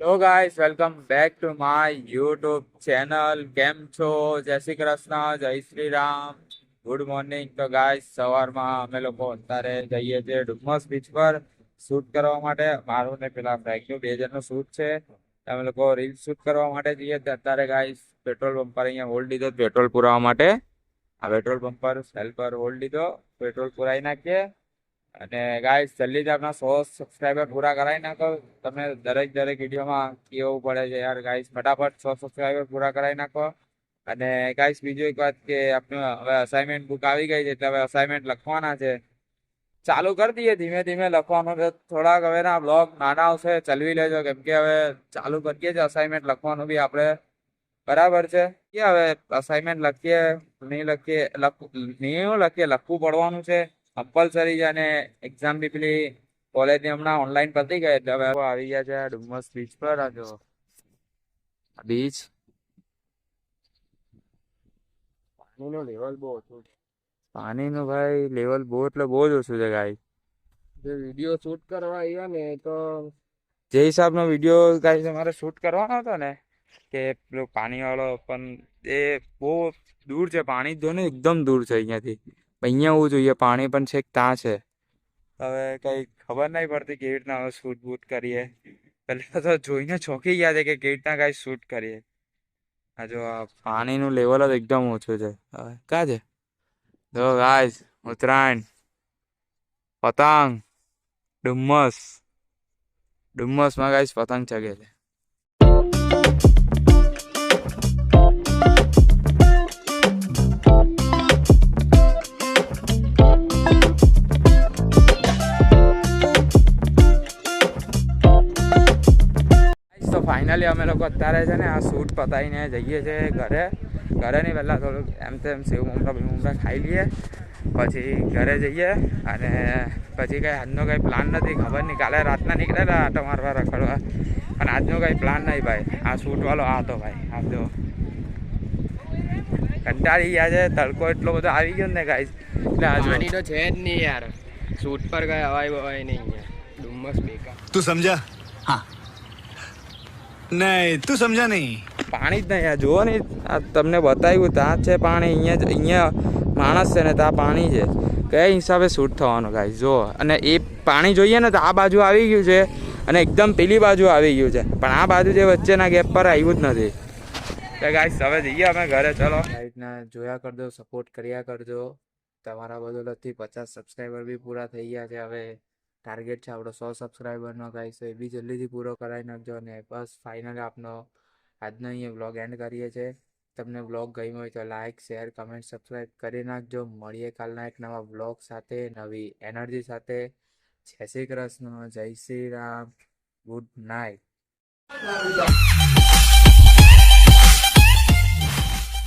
તો guys welcome back to my YouTube channel. કેમ છો? જય શ્રી કૃષ્ણ, જય શ્રી રામ, ગુડ મોર્નિંગ. તો ગાઈસ સવારમાં અમે લોકો અત્યારે જઈએ છીએ ડુમસ બીચ પર શૂટ કરવા માટે. મારું ને પેલા ફ્રેન્કનું 2 જણનું શૂટ છે. અમે લોકો રીલ શૂટ કરવા માટે જઈએ તો અત્યારે ગાઈસ પેટ્રોલ પંપ પર અહીંયા હોલ્ડ લીધો પેટ્રોલ પુરાવા માટે. આ પેટ્રોલ પંપ પર સેલ પર હોલ્ડ લીધો, પેટ્રોલ પુરાઈ નાખીએ અને ગાઈસ જલ્દીથી આપણા 100 સબસ્ક્રાઈબર પૂરા કરાવી નાખો. તમને દરેક વિડીયોમાં કેવું પડે છે યાર ગાઈસ, ફટાફટ 100 સબસ્ક્રાઈબર પૂરા કરાવી નાખો. અને ગાઈસ બીજું એક વાત કે આપણે હવે અસાઇનમેન્ટ બુક આવી ગઈ છે એટલે હવે અસાઇનમેન્ટ લખવાના છે. ચાલુ કરી દઈએ ધીમે ધીમે લખવાનું. થોડાક હવે ના બ્લોગ નાના આવશે, ચલવી લેજો, કેમ કે હવે ચાલુ કરીએ છીએ અસાઇનમેન્ટ લખવાનું બી આપણે. બરાબર છે કે હવે અસાઇનમેન્ટ લખીએ નહીં લખીએ, નહીં લખીએ, લખવું પડવાનું છે કમ્પલસરી છે. અને એક્ઝામ બી પેલી કોલેજની હમણાં ઓનલાઈન પતી ગઈ એટલે હવે આવી ગયા છે ડુમસ બીચ પર. આ જો બીચ, પાણીનું લેવલ બહુ ઓછું છે. પાણીનું ભાઈ લેવલ બહુ એટલે બહુ જ ઓછું છે ગાઈ. જે વિડીયો શૂટ કરવા આવ્યા ને તો જે હિસાબનો વિડીયો ગાઈ તમારે શૂટ કરવાનો હતો ને કે પેલો પાણી વાળો, પણ એ બહુ દૂર છે. પાણી જો ને એકદમ દૂર છે અહીંયાથી. અહીંયા હોવું જોઈએ પાણી, પણ છેક ત્યાં છે. હવે કઈ ખબર નહીં પડતી કેવી રીતના હવે શૂટ બૂટ કરીએ. પહેલા તો જોઈને ચોંકી ગયા છે કે કેવી રીતના કઈ શૂટ કરીએ. આ જો આ પાણીનું લેવલ જ એકદમ ઓછું છે. હવે ક્યાં છે? જો ગાઈસ ઉત્તરાયણ, પતંગ, ડુમ્મસમાં ગાઈસ પતંગ ચગે છે. તો ફાઇનલી અમે લોકો અત્યારે છે ને આ શૂટ પતાવીને જઈએ છીએ ઘરે. ઘરે નહીં, પહેલાં થોડુંક એમ તેમ સેવ મમરા ખાઈ લઈએ, પછી ઘરે જઈએ. અને પછી કંઈ આજનો કંઈ પ્લાન નથી, ખબર નહીં. કાલે રાતના નીકળેલા આટો મારવા, રખડવા, પણ આજનો કંઈ પ્લાન નહીં ભાઈ. આ શૂટવાળો આ હતો ભાઈ. આ જો કંટાળી ગયા છે, તડકો એટલો બધો આવી ગયો ને ગાઈસ. એટલે પાણી તો છે જ નહીં યાર. શૂટ પર કઈ હવાઈ બવાઈ નહીં યાર. ડુમ્મસ બેકાર. તું સમજા? હા. નહીં, તું સમજા નહીં. પાણી જ નહીં. આ જુઓ ને, આ તમને બતાવ્યું ત્યાં છે પાણી, અહીંયા માણસ છે ને ત્યાં પાણી છે. કયા હિસાબે શૂટ થવાનો ગાઈસ જુઓ. અને એ પાણી જોઈએ ને તો આ બાજુ આવી ગયું છે અને એકદમ પેલી બાજુ આવી ગયું છે, પણ આ બાજુ જે વચ્ચેના ગેપ પર આવ્યું જ નથી. તો ગાઈસ હવે જઈએ અમે ઘરે. ચલો રીતના જોયા કરજો, સપોર્ટ કર્યા કરજો. તમારા બદોલતથી 50 સબસ્ક્રાઈબર બી પૂરા થઈ ગયા છે. હવે ટાર્ગેટ છે આપણો 100 સબસ્ક્રાઈબરનો ગાઈસ, એ બી જલ્દીથી પૂરો કરાવી નાખજો. અને બસ ફાઇનલી આપનો આજનો અહીંયા વ્લોગ એન્ડ કરીએ છીએ. તમને વ્લોગ ગમ્યો હોય તો લાઇક, શેર, કમેન્ટ, સબસ્ક્રાઈબ કરી નાખજો. મળીએ કાલના એક નવા વ્લોગ સાથે, નવી એનર્જી સાથે. જય શ્રી કૃષ્ણ, જય શ્રી રામ, ગુડ નાઇટ.